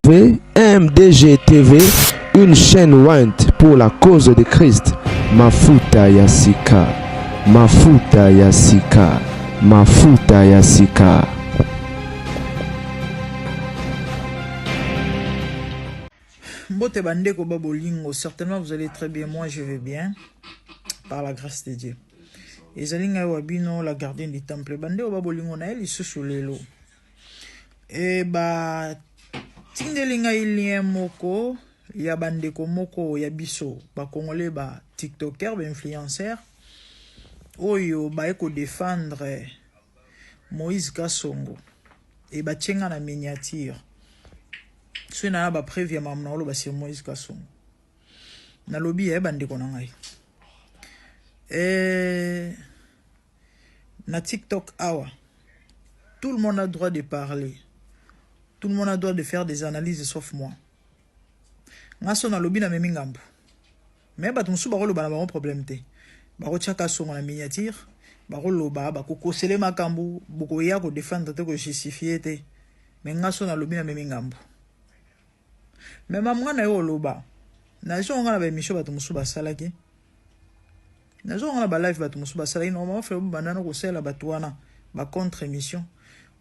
MDG TV, une chaîne Wint pour la cause de Christ. Mafuta Yasika, Mafuta Yasika, Mafuta Yasika. Mbote bandeko babolingo, certainement vous allez très bien, moi je vais bien, par la grâce de Dieu. Et Zalinga Wabino, la gardienne du temple, bandeko babolingo na elle, ils se sur les lots. Et bah, tindelinga ilien moko, ya bandeko moko, ya biso, ba congolais, ba tiktoker, ba influenceur, oyo ba eko défendre Moïse Kassongo, et ba tchenga na miniature. Si na ba prévia mamna olo ba c'est Moïse Kassongo. Na lobby e bandeko na ngai. Na TikTok awa. Tout le monde a droit de parler. Tout le monde a droit de faire des analyses sauf moi. Ngaso na lobby na memi ngambu. Mais ba tumsu ba ko loba na ba problème te. Ba ko tchaka songo na miniature, ba ko loba ba ko kosele makambu, boko ya ko défendre te ko justifier te. Mais ngaso na lobby na memi ngambu. Mais maman na yo loba. Na jo ngana ba émission ba tumsu ba salaki. Na zo ngana ba live ba tumsu ba salaki no ma fa banana ko sela ba tuana ba contre émission.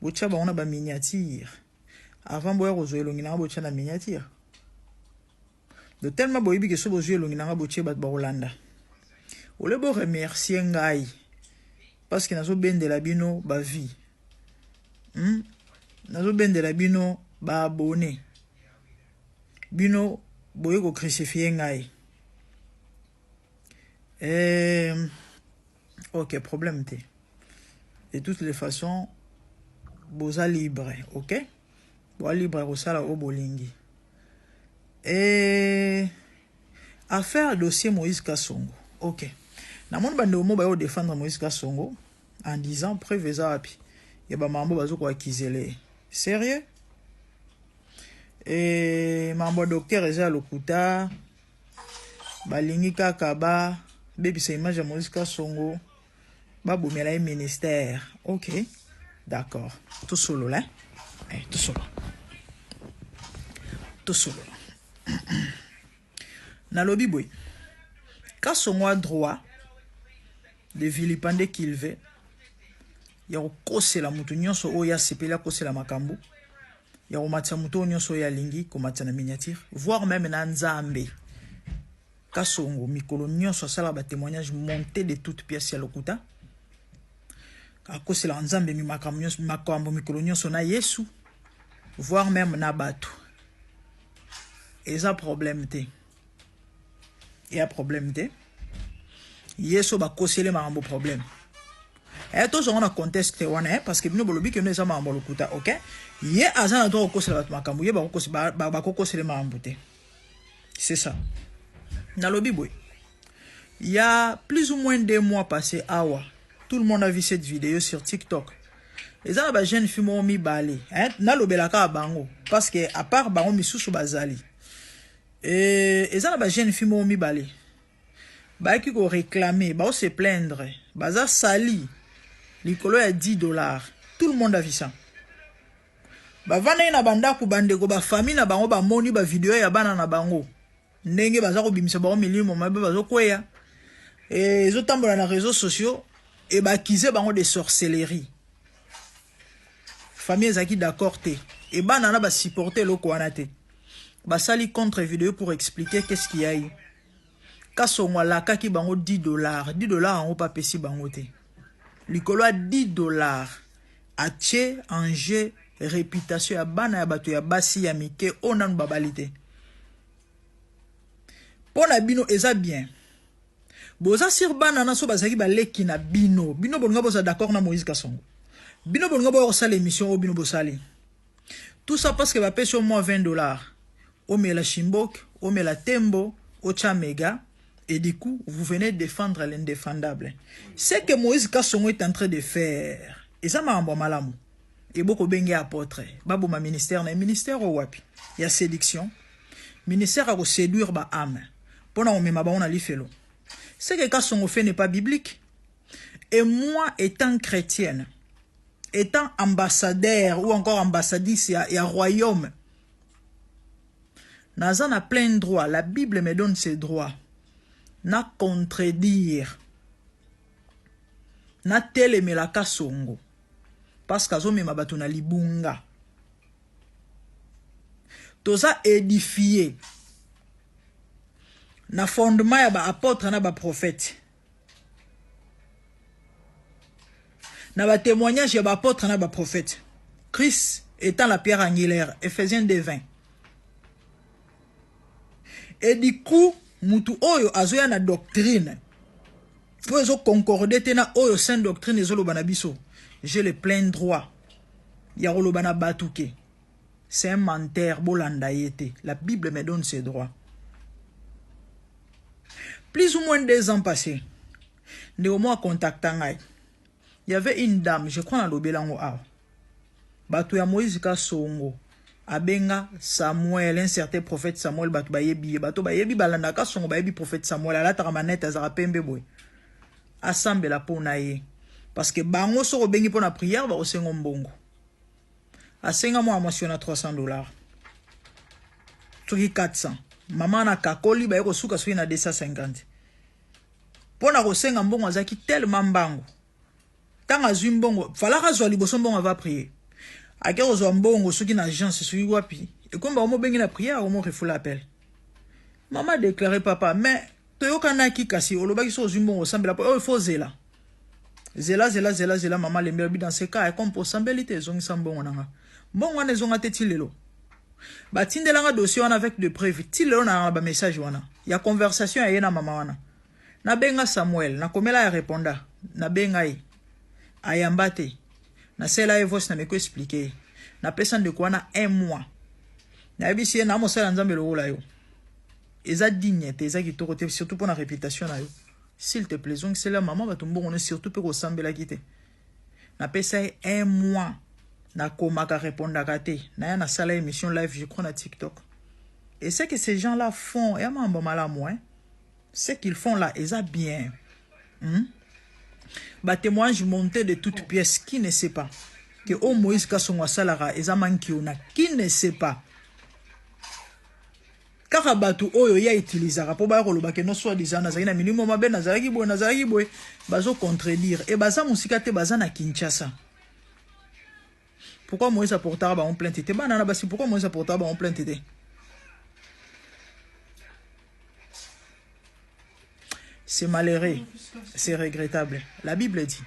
Bocha ba ona ba miniature. Avant boya ko zo elongi na bocha na miniature. De tellement boyibi que so bo zo elongi na bocha ba Rolanda. Ole bo remercier ngai parce que nazo bende la bino ba vie. Nazo bende la bino ba abonné. Bino boye ko crucifier ngai. Ok, problème te. De toutes les façons, boza libre, ok? Boza libre au sala au bolingi. Affaire dossier Moïse Kassongo. Ok. Na mon bande mo ba défendre Moïse Kassongo en disant preuve za api. Yaba mambo bazo ko akizele. Sérieux? Mambo docteur eza lokuta balingi kaka ba bebisa image ya Moïse Kassongo babomela e ministère. Ok, d'accord. Tout solo là. Tout solo. Tout solo. Na lobi boy. Kassongo a droit de vilipender qu'il veut. Ya ko la mutu nyonso oya sepela ko la makambu. Ya ko matsa mutu nyonso ya lingi ko matsa na miniature, voire même na nzambe. Kassongo mikolo nyonso sala ba témoignage monté de toutes pièces ya lokuta. Kako c'est la nzambe mi makambo mikolo nyonso na Yesu, voire même na bato. Et ça problème te. Et a problème te. Yesu ba kosele makambo problème. Et tous on a contesté wana parce que bino bolobi que nous ça makambo lokuta, OK? Ye azana to kosele ba makambo, ye ba kosele makambo te. C'est ça. Dans le Bible, il y a plus ou moins 2 mois passés, tout le monde a vu cette vidéo sur TikTok. Les gens jeunes filles ont mis balé. Na lo belaka bango parce que à part bango misusu bazali. Et les gens jeunes filles ont mis balé. Ba qui ko réclamer, ba se plaindre, baza sali. Likolo ya $10. Tout le monde a vu ça. Ba vana na banda ku bande ko ba famille na bango ba moni ba vidéo ya bana na bango. Ndenge baza ko bimisa ba milimo mabe bazo kweya ezo tambola na réseaux sociaux et ba kize bango de sorcellerie. Famille ezaki d'accord te et bana na ba supporter loko wana te. Ba sali contre vidéo pour expliquer qu'est-ce qu'il y a eu. Kassongo la kaki bango $10. $10 en pas pesi bango te. Likolo a $10 a tche en jeu réputation ya bana ya bato ya basi ya mike onanu babalite. Pona bino eza bien. Boza sur banana so bazaki ba leki na bino. Bino bonga boza d'accord na Moïse Kassongo. Bino bonga bo sala émission o bino bo sali. Tout ça parce que va payer au moins $20. O mela Shimbok, o mela Tembo, o Chamega et du coup, vous venez défendre l'indéfendable. C'est que Moïse Kassongo est en train de faire. Et ça m'a envoyé malamu. Et beaucoup bengi apôtre. Babo ma ministère na ministère o wapi. Il y a séduction. Ministère a séduire ba âme. Pona on mema ba on a li felo. C'est que Kassongo fait n'est pas biblique. Et moi étant chrétienne, étant ambassadeur ou encore ambassadrice et à royaume, naza na plein droit, la Bible me donne ses droits. Na contredire. Na telemela kasongo. Parce qu'azo mema bato na libunga. Toza édifié. Na fondement ya ba apôtre na ba prophète. Na ba témoignage ya ba apôtre na ba prophète. Christ étant la pierre angulaire. Ephésiens 2:20. Et du coup, mutu oyo azoya na doctrine. Pour ezo concorder tena oyo sainte doctrine ezo lobana biso. J'ai le plein droit. Ya lobana batuke. C'est un menteur bolanda yete. La Bible me donne ses droits. Plus ou moins 2 ans passés. De au moins contactant. Il y avait une dame, je crois dans l'Obelango A. Batu ya Moïse ka songo. Abenga Samuel, un certain prophète Samuel, batu bayebi. Batu bayebi balanda ka songo bayebi prophète Samuel. Ala taramanete azara pembe boy. Assemble la po na ye. Parce que bango so bengi pour la prière, ba osengo mbongo. Asenga mo amosiona $300. Tuki 400. Maman na kakoli ba yeko suka so na 250. Pona kosenga mbongo azaki tellement mbango. Tanga zwi mbongo, fala ka zwa liboso mbongo va prier. Akero zwa mbongo soki na agence soki wapi. Et comme ba omo bengi na prière, omo refula appel. Maman déclaré papa, mais toyoka na ki kasi olobaki so zwi mbongo sambela po il faut zela. Zela, maman lembi dans ce cas, comme pour sambelité, zongi sambongo nanga. Bon, on est zonga te tilelo. Ba tindelanga dossier wana avec de preuves. Tilelo na ba message wana. Ya conversation ya yena mama wana. Na benga Samuel, na komela ya réponda. Na benga yi. Ayambate. Na sela voice na meko expliquer. Na pesa de kwa na 1 mois. Na bisi na mo sala nzambe lo la yo. Eza dignité, eza ki torote surtout pour la réputation na yo. S'il te plaît, donc c'est la maman va tomber on est surtout pour ressembler la quitter. Na pesa 1 mois na komaka répondre à kate. Na na sala émission live je crois na TikTok. Et c'est que ces gens-là font et mambo malamu hein. Ce qu'ils font là, ils a bien. Bah témoignage monté de toutes pièces qui ne sait pas que au Moïse Kasongo salara ils a manqué on a qui ne sait pas. Car batu oyo ya utilisera pour ba koloba ke no soit disant na zaki na minimum mabe na zaki boy bazo contredire et baza musika te baza na Kinshasa. Pourquoi Moïse apportera ba on plainte te banana basi pourquoi Moïse apportera ba on plainte te. C'est malheureux, c'est regrettable. La Bible dit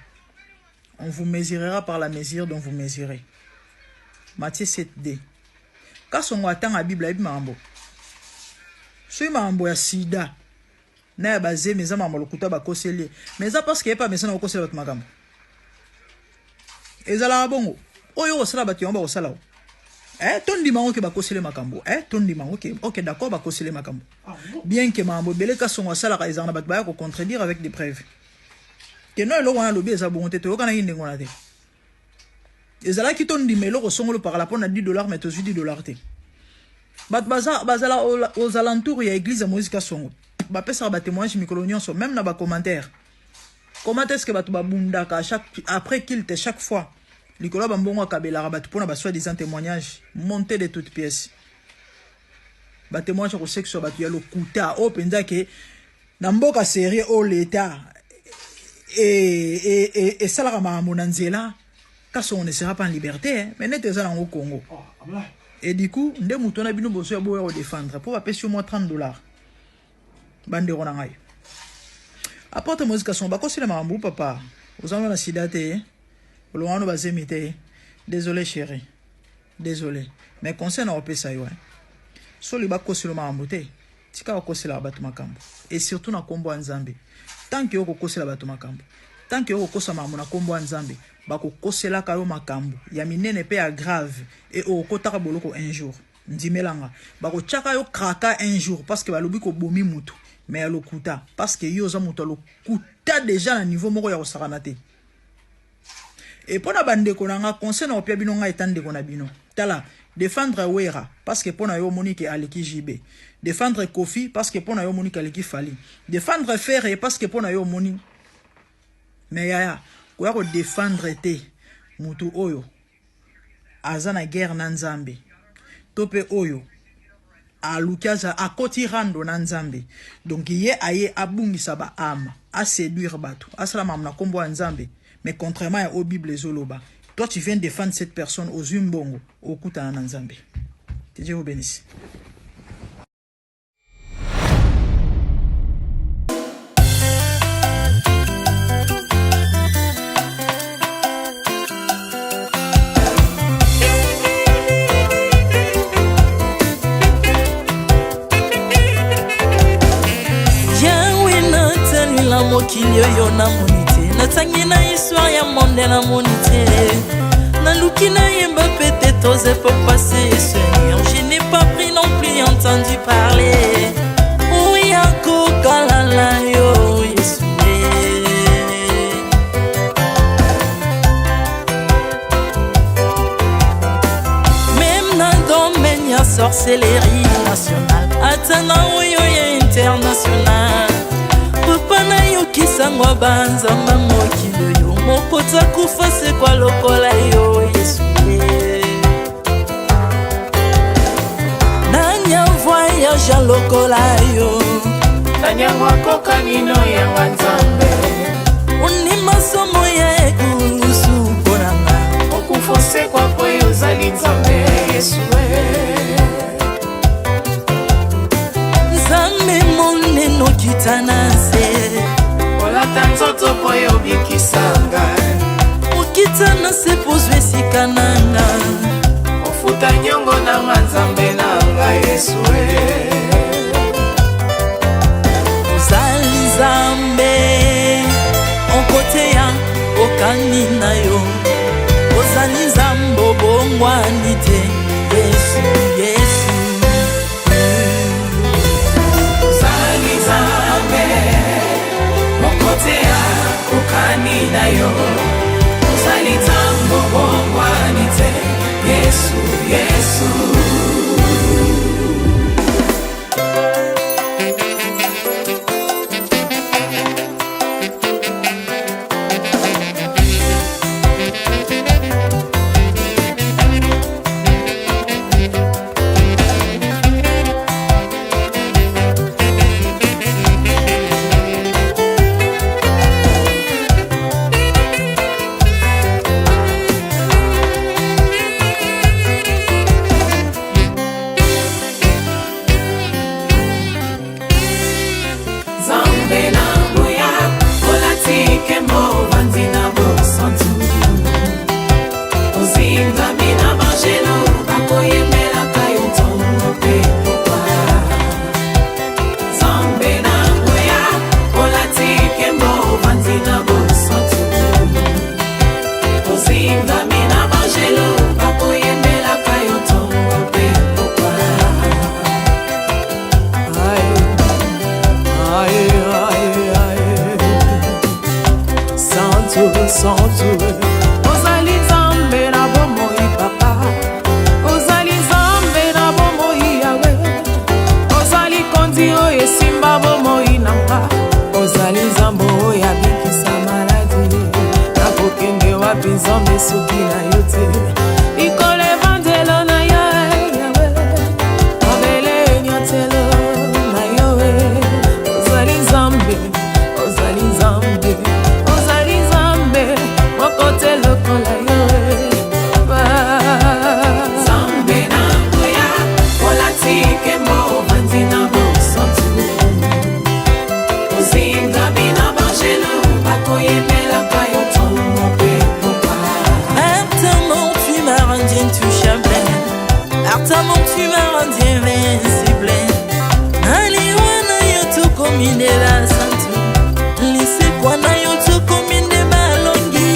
on vous mesurera par la mesure dont vous mesurez. Matthieu 7:2. Quand on attend la Bible mambo soy mambo ya sida na ya baze meza mambo lokuta bakoseli mais ça parce que pas meza na kokosela bat makambo ezala bongo oyo osala bat yomba osala tondi mango ke bakosele makambo tondi mango OK d'accord bakosele makambo bien que mambo beleka songo sala ka ezana bat ba ko contredire avec des preuves que non lo wana lobi eza bongo te to kana yinde ngona te ezala ki tondi melo ko songo par la pona $10 mais to $10 te. Bat bazala aux alentours il y a église à Moïse Kasongo. Ba pesa ba témoignage micro so même na ba commentaire. Comment est-ce que batu ba bunda ka après qu'il te chaque fois. Likolo ba mbongo kabela ba pona ba soi disant témoignage monté de toutes pièces. Ba témoignage ko sexo ba tu ya lokuta o penza ke na mboka sérieux au l'état et ça la ma monanzela Kasongo ne sera pas en liberté mais n'était ça au Congo. Et du coup, nde mutona bino boso ya boya défendre pour va payer au moins $30. Bande ronangai. Apporte Moïse Kasongo bako sila mambu papa. Ozano na sidate. Oloano bazemite. Désolé chérie. Désolé. Mais conseil na opesa yo. Soli bako sila mambu te. Tika bako sila batu makambo. Et surtout na kombo nzambe. Tant que yoko kosela batu makambo. Tant que yoko kosa mamu na kombo nzambe. Bako kosela kayo makambo ya minene pe ya grave et o kotaka boloko un jour ndimelanga bako chaka yo kraka un jour parce que balobi ko bomi mutu mais ya lokuta parce que yo za mutu lokuta déjà na niveau moko ya osakana te et pona bande ko nanga conseil na opia bino nga etande ko na bino tala défendre Wera parce que pona yo Monique aleki JB défendre Kofi parce que pona yo Monique aleki Fali défendre Ferre parce que pona yo Monique mais ya kwa ko défendre te mutu oyo azana guerre na nzambe tope oyo alukaza akoti rando na nzambe. Donc ye aye abungisa ba âme, a séduire bato, a salama na kombo nzambe. Mais contrairement à la Bible zoloba, toi tu viens défendre cette personne aux umbongo, au kuta na nzambe. Que Dieu vous bénisse. mokili oyo namoni te natangi na histoire ya monde namoni te naluki nayemba pete toze po passer Seigneur, je n'ai pas pris non plus entendu parler oya kokalala yo Yesu même na domaine ya sorcellerie nationale atana oyo ya international papa na yo kisangwa banzamba mokili yo mokota kufa se kwa lokola yo Yesu nanya voyage a lokola yo nanya wakoka nino ya wanzambe uni masomo ya ekulusu ponanga okufose kwa poyo zali nzambe Yesu nzambe moneno kitana se olata nzoto poyo bikisanga okitana se pozwe sikananga ofuta nyongo na nzambe nanga Yesu ozali nzambe onkoteya okani na yo ozali nzambe obongwani te Yesu Yesu ozali nzambe onkoteya okani na yo ozali nzambe obongwani te Yesu Yesu ozali nzambe na bomoi papa ozali nzambe na bomoi yawe ozali konzi oyo esimba bomoi na mpa ozali nzambe oyo abikisa maladi nakokende wapi nzambe soki na yo te likolo evangelo na yo yawe mabele nyotelo na yo ozali nzambe ozali nzambe kote lokola yo zambe na ngoya olatike mo vanzina mo santu ozinga bina bangelo bakoyemela kayo tomo pe popa Artamon tu m'as rendu intouchable Artamon tu m'as rendu invincible Aliwana yo tu kominela santu Lise kwa na yo tu komine balongi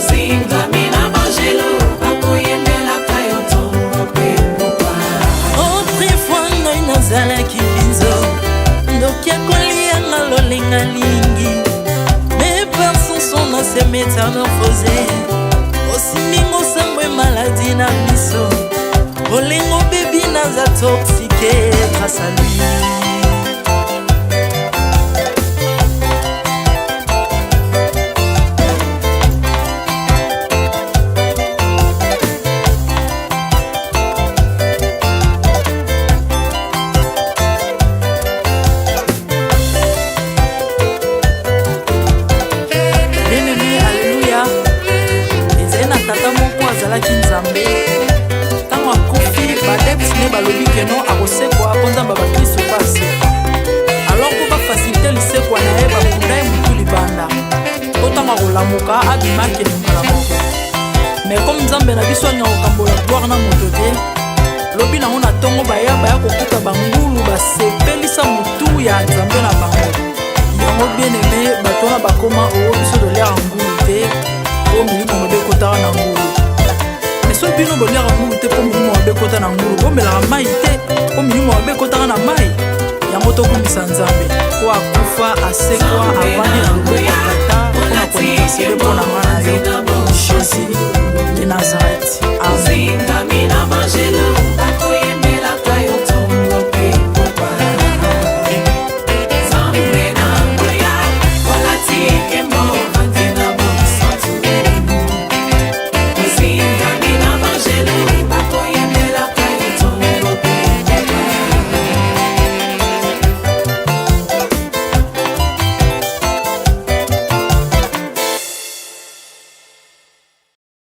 Zinga mina manje Akia kolianga lolinga lingi. Mais par son son dans ses métamorphosés. Osimingo sambwe maladie na biso. Olingo baby naza toxiqué grâce à lui. balobi ke non akosekwa konzamba bakristo basekwa alors ko bafacilite lisekwa na ye bakunda ye mutu libanda otanga kolamuka abimake mbala moko mais comme nzambe na biso alinga kokambola gloire na moto te lobi nango na ntongo baya kokuta bangulu basepelisa mutu ya nzambe na bango yango bien aimé bato wana bakoma oyo biso toliaka ngulu te oyo milimo mabe ekotaka na ngulu so bino boliaka ngulu te po milimo mabe ekota na ngulu bomelaka mai te po milimo mabe ekotaka na mai yango tokumisa nzambe po akufa asekwa avandi na loboko ya tata mpona kolinga sele mpona nga na yo jésus